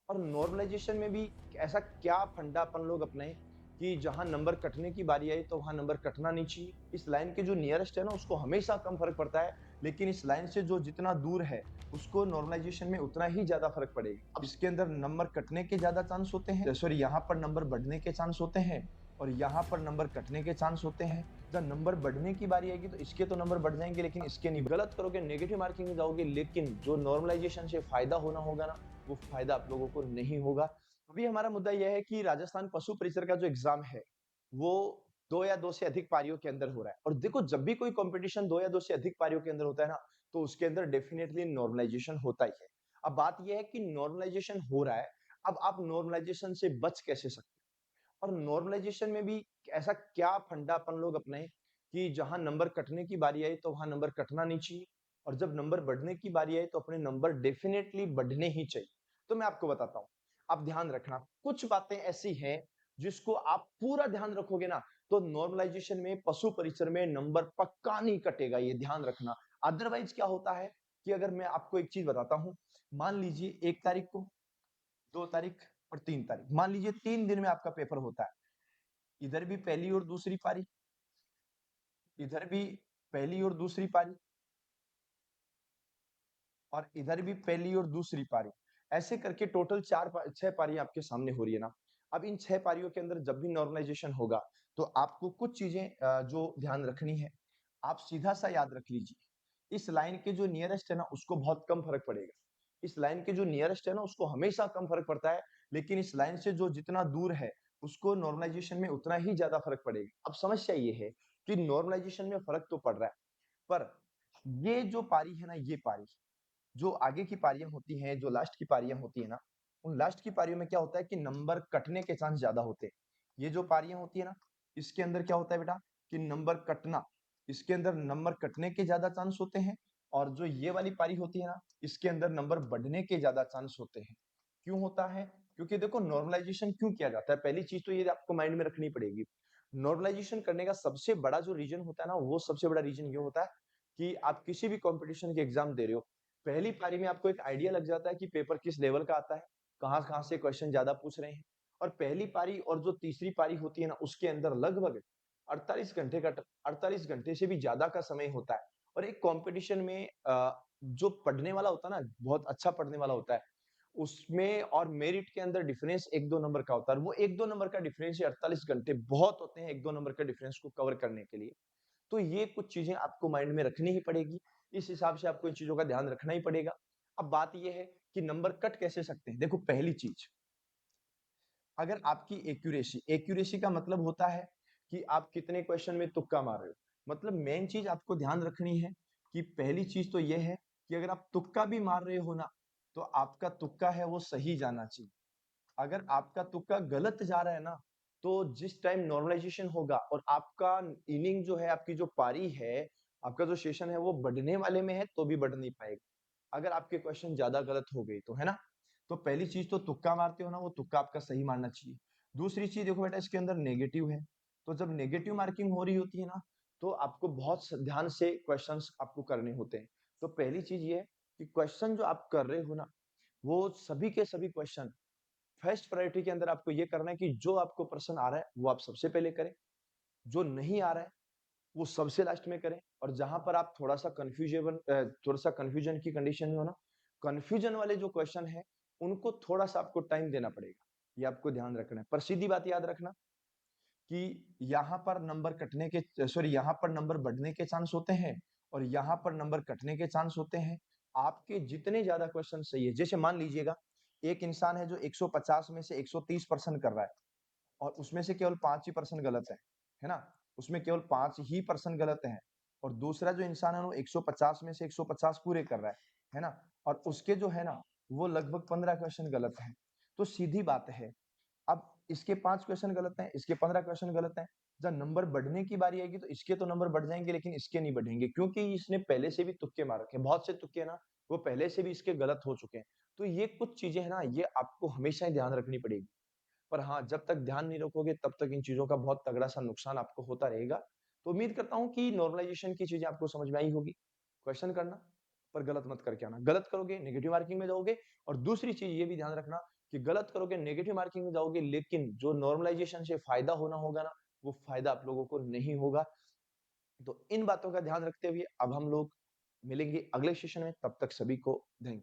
और नॉर्मलाइजेशन में भी ऐसा क्या फंडा अपन लोग अपनाएं कि जहां नंबर कटने की बारी आई तो वहां नंबर कटना नहीं चाहिए। इस लाइन के जो नियरेस्ट है ना उसको हमेशा कम फर्क पड़ता है, लेकिन इस लाइन से जो जितना दूर है उसको नॉर्मलाइजेशन में उतना ही ज्यादा फर्क पड़ेगा। अब इसके अंदर नंबर कटने के ज्यादा चांस होते हैं, सॉरी यहाँ पर नंबर बढ़ने के चांस होते हैं और यहाँ पर नंबर कटने के चांस होते हैं। जब नंबर बढ़ने की बारी आएगी तो इसके तो नंबर बढ़ जाएंगे लेकिन इसके नहीं। गलत करोगे नेगेटिव मार्किंग में जाओगे, लेकिन जो नॉर्मलाइजेशन से फायदा होना होगा ना वो फायदा आप लोगों को नहीं होगा। अभी हमारा मुद्दा यह है कि राजस्थान पशु परिसर का जो एग्जाम है वो 2 या 2 से अधिक पारियों के अंदर हो रहा है। और देखो जब भी कोई कंपटीशन 2 या 2 से अधिक पारियों के अंदर होता है ना तो उसके अंदर डेफिनेटली नॉर्मलाइजेशन होता ही है। अब बात यह है कि नॉर्मलाइजेशन हो रहा है, अब आप नॉर्मलाइजेशन से बच कैसे सकते हो। और नॉर्मलाइजेशन में भी ऐसा क्या फंडा अपन लोग अपनाएं कि जहां नंबर कटने की बारी आई तो वहां नंबर कटना नहीं चाहिए, और जब नंबर बढ़ने की बारी आई तो अपने नंबर डेफिनेटली बढ़ने ही चाहिए। तो मैं आपको बताता हूं, आप ध्यान रखना कुछ बातें ऐसी हैं जिसको आप पूरा ध्यान रखोगे ना तो नॉर्मलाइजेशन में पशु परिसर में नंबर पक्का नहीं कटेगा, ये ध्यान रखना। अदरवाइज क्या होता है कि अगर मैं आपको एक चीज बताता हूं, मान लीजिए 1 तारीख को, 2 तारीख और 3 तारीख, मान लीजिए 3 दिन में आपका पेपर होता है। इधर भी पहली और दूसरी पारी, इधर भी पहली और दूसरी पारी, और इधर भी पहली और दूसरी पारी। ऐसे करके टोटल 6 पारी आपके सामने हो रही है ना। अब इन 6 पारियों के अंदर जब भी नॉर्मलाइजेशन होगा तो आपको कुछ चीजें जो ध्यान रखनी है, आप सीधा सा याद रख लीजिए। इस लाइन के जो नियरेस्ट है ना उसको बहुत कम फर्क पड़ेगा। इस लाइन के जो नियरेस्ट है ना उसको हमेशा कम फर्क पड़ता है, लेकिन इस लाइन से जो जितना दूर है उसको नॉर्मलाइजेशन में उतना ही ज्यादा फर्क पड़ेगा। अब समस्या ये है कि नॉर्मलाइजेशन में फर्क तो पड़ रहा है, पर ये जो पारी है ना, ये पारी जो आगे की पारियां होती हैं, जो लास्ट की पारियां होती है ना, उन लास्ट की पारियों में क्या होता है कि नंबर कटने के चांस ज्यादा होते हैं। ये जो पारियां होती है ना, इसके अंदर क्या होता है बेटा कि नंबर कटना, इसके अंदर नंबर कटने के ज्यादा चांस होते हैं। और जो ये वाली पारी होती है ना, इसके अंदर नंबर बढ़ने के ज्यादा चांस होते हैं। क्यों होता है? क्योंकि देखो नॉर्मलाइजेशन क्यों किया जाता है, पहली चीज तो ये आपको माइंड में रखनी पड़ेगी। नॉर्मलाइजेशन करने का सबसे बड़ा जो रीजन होता है ना, वो सबसे बड़ा रीजन ये होता है कि आप किसी भी कंपटीशन के एग्जाम दे रहे हो, पहली पारी में आपको एक आइडिया लग जाता है कि पेपर किस लेवल का आता है, कहाँ कहाँ से क्वेश्चन ज्यादा पूछ रहे हैं। और पहली पारी और जो तीसरी पारी होती है ना उसके अंदर लगभग 48 घंटे से भी ज्यादा का समय होता है। और एक कंपटीशन में जो पढ़ने वाला होता है ना, बहुत अच्छा पढ़ने वाला होता है, उसमें और मेरिट के अंदर डिफरेंस 1-2 नंबर का होता है। वो 1-2 नंबर का डिफरेंस 48 घंटे बहुत होते हैं 1-2 नंबर का डिफरेंस को कवर करने के लिए। तो ये कुछ चीजें आपको माइंड में रखनी ही पड़ेगी, इस हिसाब से आपको इन चीजों का ध्यान रखना ही पड़ेगा। अब बात ये है कि नंबर कट कैसे सकते हैं। देखो पहली चीज, अगर आपकी एक्यूरेसी, एक्यूरेसी का मतलब होता है कि आप कितने क्वेश्चन में तुक्का मार रहे हो। मतलब मेन चीज आपको ध्यान रखनी है कि पहली चीज तो यह है कि अगर आप तुक्का भी मार रहे हो ना तो आपका तुक्का है वो सही जाना चाहिए। अगर आपका तुक्का गलत जा रहा है ना तो जिस टाइम नॉर्मलाइजेशन होगा और आपका इनिंग जो है, आपकी जो पारी है, आपका जो सेशन है वो बढ़ने वाले में है तो भी बढ़ नहीं पाएगा अगर आपके क्वेश्चन ज्यादा गलत हो गई तो, है ना। तो पहली चीज तो तुक्का मारते हो ना, वो तुक्का आपका सही मारना चाहिए। दूसरी चीज देखो बेटा, इसके अंदर नेगेटिव है, तो जब नेगेटिव मार्किंग हो रही होती है ना तो आपको बहुत ध्यान से क्वेश्चंस आपको करने होते हैं। तो पहली चीज ये है कि क्वेश्चन जो आप कर रहे हो ना वो सभी के सभी क्वेश्चन फर्स्ट प्रायोरिटी के अंदर आपको ये करना है कि जो आपको प्रश्न आ रहा है वो आप सबसे पहले करें, जो नहीं आ रहा है वो सबसे लास्ट में करें। और जहां पर आप थोड़ा सा कंफ्यूजन की कंडीशन में हो ना, कंफ्यूजन वाले जो क्वेश्चन है उनको थोड़ा सा आपको टाइम देना पड़ेगा, ये आपको ध्यान रखना है। पर सीधी बात याद रखना कि यहाँ पर नंबर कटने के, सॉरी, यहाँ पर नंबर बढ़ने के चांस होते हैं और यहाँ पर नंबर कटने के चांस होते हैं। आपके जितने ज्यादा क्वेश्चन सही है, जैसे मान लीजिएगा एक इंसान है जो 150 में से 130% कर रहा है और उसमें से केवल 5 ही % गलत है ना, उसमें केवल 5 ही % गलत है। और दूसरा जो इंसान है वो 150 में से 150 पूरे कर रहा है ना, और उसके जो है ना वो लगभग 15 क्वेश्चन गलत है। तो सीधी बात है, अब इसके 5 क्वेश्चन गलत हैं, इसके 15 क्वेश्चन गलत हैं। जब नंबर बढ़ने की बारी आएगी तो इसके तो नंबर बढ़ जाएंगे लेकिन इसके नहीं बढ़ेंगे, क्योंकि इसने पहले से भी तुक्के मार रखे हैं, बहुत से तुक्के ना वो पहले से भी इसके गलत हो चुके हैं। तो ये कुछ चीजें है ना, ये आपको हमेशा ही ध्यान रखनी पड़ेगी। पर हाँ, जब तक ध्यान नहीं रखोगे तब तक इन चीजों का बहुत तगड़ा सा नुकसान आपको होता रहेगा। तो उम्मीद करता हूँ कि नॉर्मलाइजेशन की चीजें आपको समझ में आई होगी। क्वेश्चन करना, पर गलत मत करके आना, गलत करोगे नेगेटिव मार्किंग में जाओगे। और दूसरी चीज ये भी ध्यान रखना कि गलत करोगे, नेगेटिव मार्किंग में जाओगे, लेकिन जो नॉर्मलाइजेशन से फ़ायदा होना होगा ना, वो फ़ायदा आप लोगों को नहीं होगा। तो इन बातों का ध्यान रखते हुए अब हम लोग मिलेंगे अगले सेशन में, तब तक सभी को धन्य